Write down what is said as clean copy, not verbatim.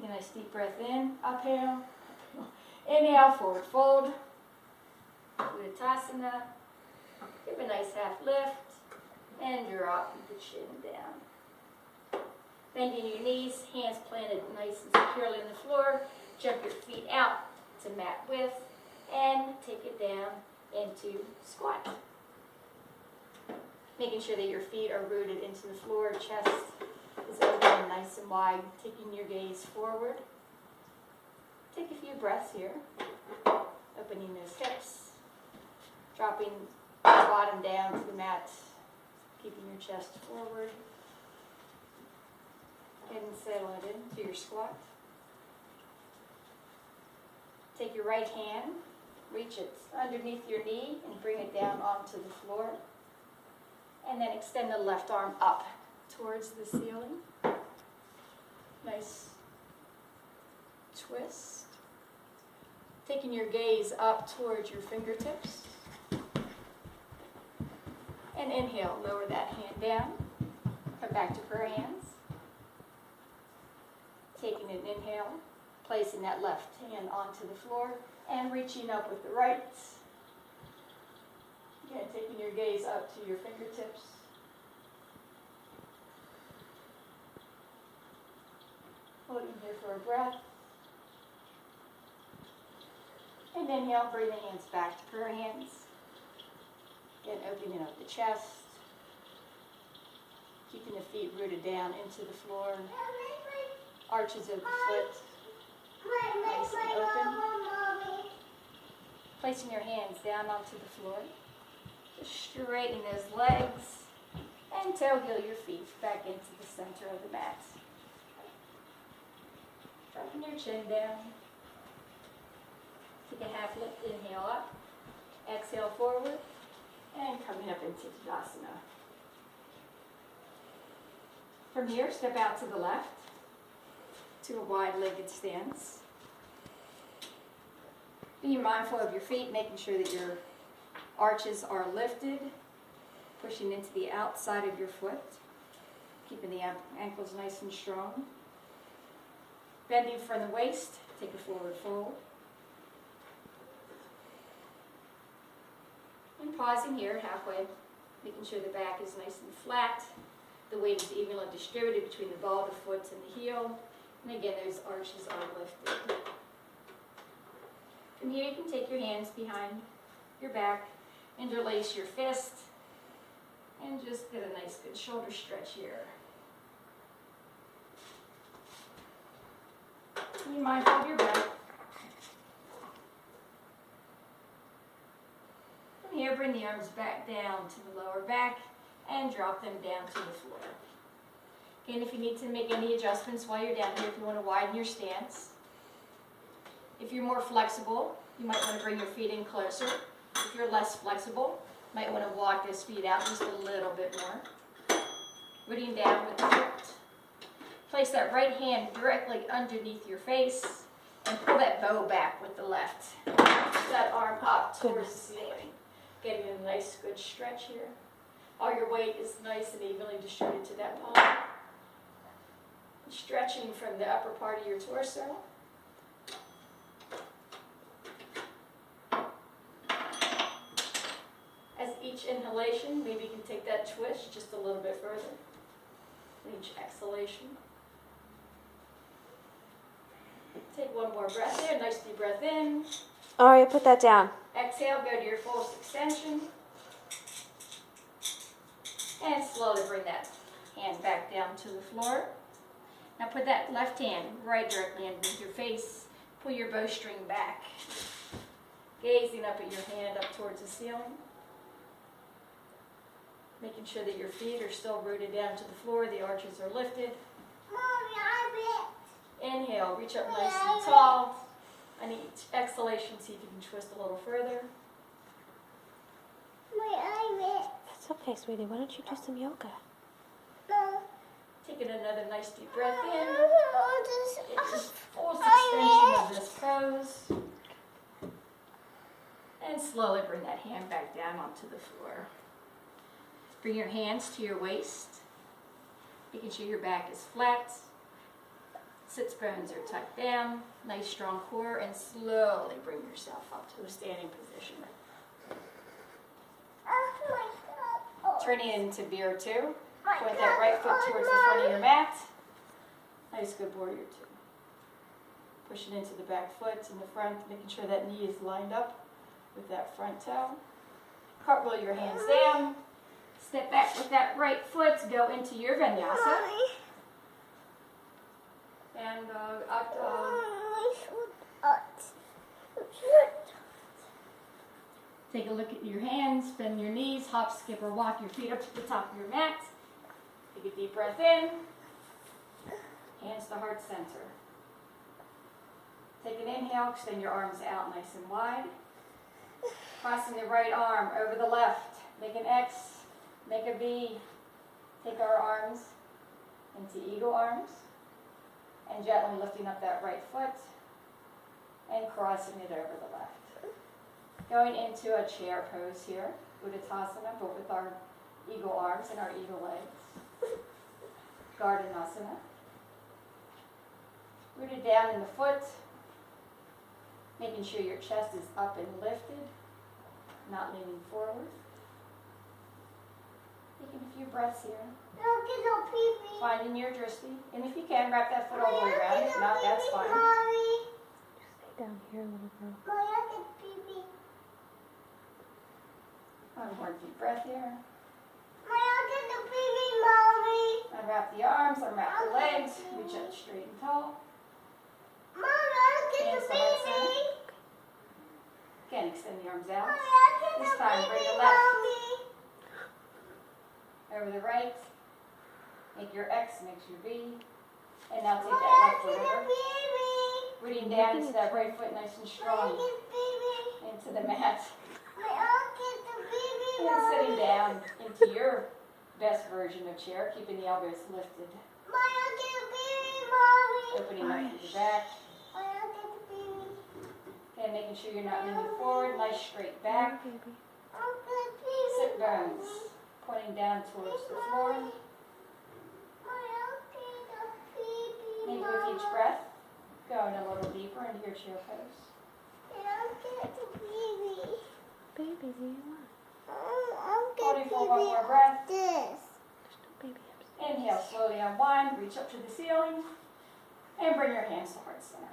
Take a nice deep breath in, uphill. Inhale, forward fold. Uttanasana. Give a nice half lift. And drop the chin down. Bending your knees, hands planted nice and securely on the floor. Jump your feet out to mat width. And take it down into squat. Making sure that your feet are rooted into the floor, chest is open, nice and wide. Taking your gaze forward. Take a few breaths here. Opening those hips. Dropping the bottom down to the mat. Keeping your chest forward. And settle it into your squat. Take your right hand, reach it underneath your knee and bring it down onto the floor. And then extend the left arm up towards the ceiling. Nice twist. Taking your gaze up towards your fingertips. And inhale, lower that hand down. Come back to prayer hands. Taking an inhale, placing that left hand onto the floor and reaching up with the right. Again, taking your gaze up to your fingertips. Holding here for a breath. And inhale, bring the hands back to prayer hands. Again, opening up the chest. Keeping the feet rooted down into the floor. Arches of the foot. Nice and open. Placing your hands down onto the floor. Just straightening those legs. And toe heel your feet back into the center of the mat. Dropping your chin down. Take a half lift, inhale up. Exhale forward. And coming up into Tadasana. From here, step out to the left to a wide-legged stance. Be mindful of your feet, making sure that your arches are lifted, pushing into the outside of your foot, keeping the ankles nice and strong. Bending from the waist, take a forward fold. And pausing here halfway, making sure the back is nice and flat. The weight is evenly distributed between the ball of the foot and the heel. And again, those arches are lifted. From here, you can take your hands behind your back, interlace your fist, and just get a nice good shoulder stretch here. Be mindful of your breath. From here, bring the arms back down to the lower back and drop them down to the floor. Again, if you need to make any adjustments while you're down here, if you want to widen your stance. If you're more flexible, you might want to bring your feet in closer. If you're less flexible, you might want to walk those feet out just a little bit more. Rooting down with the foot. Place that right hand directly underneath your face and pull that bow back with the left. Push that arm up towards the ceiling. Getting a nice good stretch here. All your weight is nice and evenly distributed to that palm. Stretching from the upper part of your torso. As each inhalation, maybe you can take that twist just a little bit further. Each exhalation. Take one more breath there. Nice deep breath in. All right, put that down. Exhale, go to your fullest extension. And slowly bring that hand back down to the floor. Now put that left hand right directly underneath your face. Pull your bowstring back. Gazing up at your hand up towards the ceiling. Making sure that your feet are still rooted down to the floor. The arches are lifted. Inhale, reach up nice and tall. On each exhalation, see if you can twist a little further. It's okay, sweetie. Why don't you do some yoga? Taking another nice deep breath in. Get the full extension of this pose. And slowly bring that hand back down onto the floor. Bring your hands to your waist. Making sure your back is flat. Sits bones are tucked down, nice strong core, and slowly bring yourself up to a standing position. Turning it into bear two. Point that right foot towards the front of your mat. Nice, good warrior two. Push it into the back foot in the front, making sure that knee is lined up with that front toe. Cartwheel your hands down. Step back with that right foot. Go into your vinyasa. And up take a look at your hands, bend your knees, hop, skip, or walk your feet up to the top of your mat. Take a deep breath in. Hands to heart center. Take an inhale, extend your arms out nice and wide. Crossing the right arm over the left. Make an X, make a V. Take our arms into eagle arms. And gently lifting up that right foot and crossing it over the left. Going into a chair pose here, Uttanasana, but with our eagle arms and our eagle legs. Gardanasana. Rooted down in the foot, making sure your chest is up and lifted, not leaning forward. Taking a few breaths here. Finding your drishti. And if you can, wrap that foot all the way around. If not, that's fine. Stay down here, little girl. One more deep breath here. Unwrap the arms, unwrap the legs. Reach up straight and tall. Hands to heart center. Again, extend the arms out. This time, bring the left over the right. Make your X, makes your V. And now take that left foot over. Rooting down into that right foot nice and strong. Into the mat. And sitting down into your best version of chair, keeping the elbows lifted. Opening up through the back. And making sure you're not leaning forward. Nice straight back. Sit bones. Pointing down towards the floor. Maybe with each breath, going a little deeper into your chair pose. Baby, do you want? Holding for one more breath. There's no baby upstairs. Inhale, slowly unwind, reach up to the ceiling, and bring your hands to heart center.